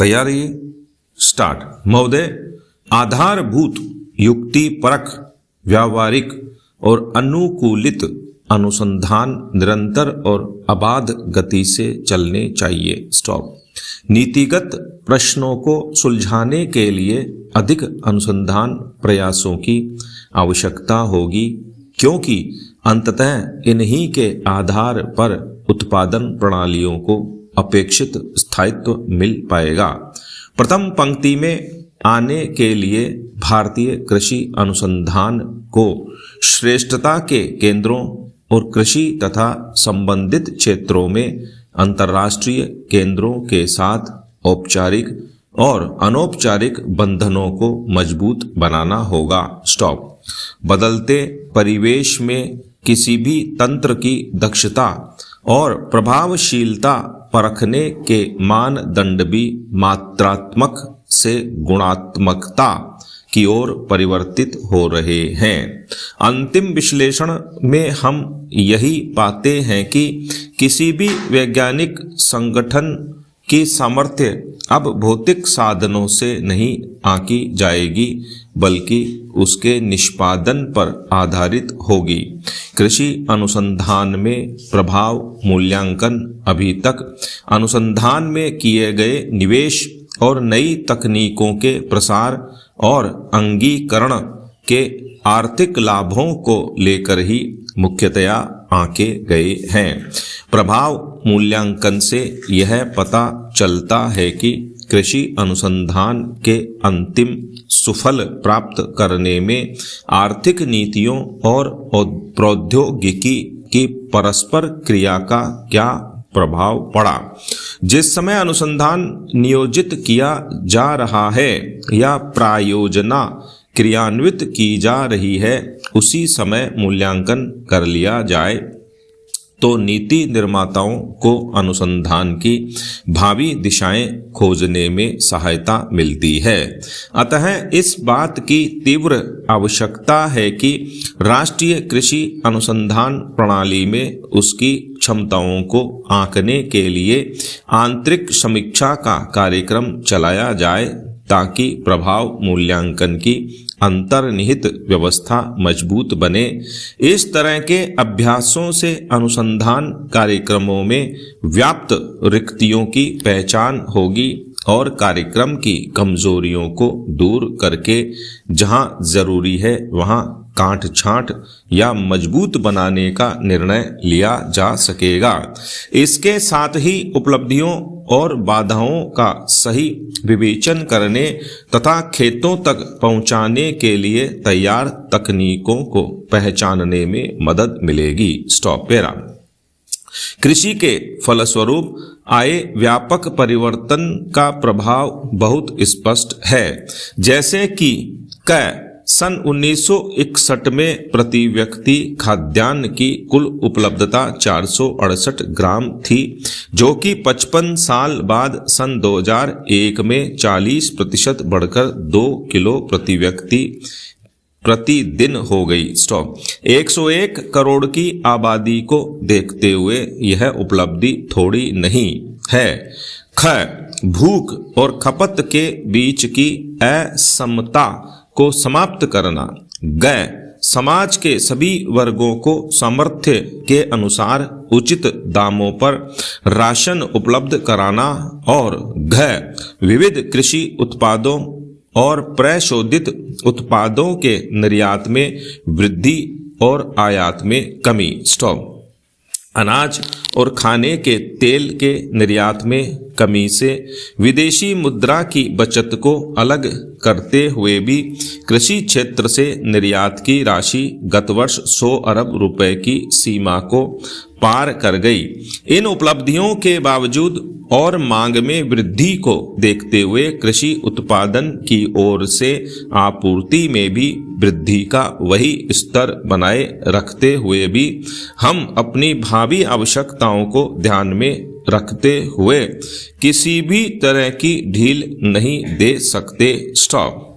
तैयारी स्टार्ट। महोदय, आधारभूत युक्ति परक व्यावहारिक और अनुकूलित अनुसंधान निरंतर और अबाध गति से चलने चाहिए। स्टॉप। नीतिगत प्रश्नों को सुलझाने के लिए अधिक अनुसंधान प्रयासों की आवश्यकता होगी, क्योंकि अंततः इन्हीं के आधार पर उत्पादन प्रणालियों को अपेक्षित स्थायित्व मिल पाएगा। प्रथम पंक्ति में आने के लिए भारतीय कृषि अनुसंधान को श्रेष्ठता के केंद्रों और कृषि तथा संबंधित क्षेत्रों में अंतर्राष्ट्रीय केंद्रों के साथ औपचारिक और अनौपचारिक बंधनों को मजबूत बनाना होगा। स्टॉप। बदलते परिवेश में किसी भी तंत्र की दक्षता और प्रभावशीलता परखने के मानदंड भी मात्रात्मक से गुणात्मकता की ओर परिवर्तित हो रहे हैं। अंतिम विश्लेषण में हम यही पाते हैं कि किसी भी वैज्ञानिक संगठन की सामर्थ्य अब भौतिक साधनों से नहीं आंकी जाएगी, बल्कि उसके निष्पादन पर आधारित होगी। कृषि अनुसंधान में प्रभाव मूल्यांकन अभी तक अनुसंधान में किए गए निवेश और नई तकनीकों के प्रसार और अंगीकरण के आर्थिक लाभों को लेकर ही मुख्यतया आंके गए हैं। प्रभाव मूल्यांकन से यह पता चलता है कि कृषि अनुसंधान के अंतिम सुफल प्राप्त करने में आर्थिक नीतियों और प्रौद्योगिकी की परस्पर क्रिया का क्या प्रभाव पड़ा। जिस समय अनुसंधान नियोजित किया जा रहा है या प्रायोजना क्रियान्वित की जा रही है, उसी समय मूल्यांकन कर लिया जाए तो नीति निर्माताओं को अनुसंधान की भावी दिशाएं खोजने में सहायता मिलती है। अतः इस बात की तीव्र आवश्यकता है कि राष्ट्रीय कृषि अनुसंधान प्रणाली में उसकी क्षमताओं को आंकने के लिए आंतरिक समीक्षा का कार्यक्रम चलाया जाए, ताकि प्रभाव मूल्यांकन की अंतर्निहित व्यवस्था मजबूत बने। इस तरह के अभ्यासों से अनुसंधान कार्यक्रमों में व्याप्त रिक्तियों की पहचान होगी और कार्यक्रम की कमजोरियों को दूर करके जहां जरूरी है वहां काट छांट या मजबूत बनाने का निर्णय लिया जा सकेगा। इसके साथ ही उपलब्धियों और बाधाओं का सही विवेचन करने तथा खेतों तक पहुंचाने के लिए तैयार तकनीकों को पहचानने में मदद मिलेगी। Stop para. कृषि के फलस्वरूप आए व्यापक परिवर्तन का प्रभाव बहुत स्पष्ट है। जैसे कि सन 1961 में प्रति व्यक्ति खाद्यान्न की कुल उपलब्धता 468 ग्राम थी, जो कि 55 साल बाद सन 2001 में 40% बढ़कर 2 किलो प्रति व्यक्ति प्रतिदिन हो गई। स्टॉप। 101 करोड़ की आबादी को देखते हुए यह उपलब्धि थोड़ी नहीं है। भूख और खपत के बीच की असमता को समाप्त करना। समाज के सभी वर्गों को सामर्थ्य के अनुसार उचित दामों पर राशन उपलब्ध कराना और विविध कृषि उत्पादों और प्रशोधित उत्पादों के निर्यात में वृद्धि और आयात में कमी। स्टॉप। अनाज और खाने के तेल के निर्यात में कमी से विदेशी मुद्रा की बचत को अलग करते हुए भी कृषि क्षेत्र से निर्यात की राशि गत वर्ष 100 अरब रुपए की सीमा को पार कर गई। इन उपलब्धियों के बावजूद और मांग में वृद्धि को देखते हुए कृषि उत्पादन की ओर से आपूर्ति में भी वृद्धि का वही स्तर बनाए रखते हुए भी हम अपनी भावी आवश्यकताओं को ध्यान में रखते हुए किसी भी तरह की ढील नहीं दे सकते। स्टॉप।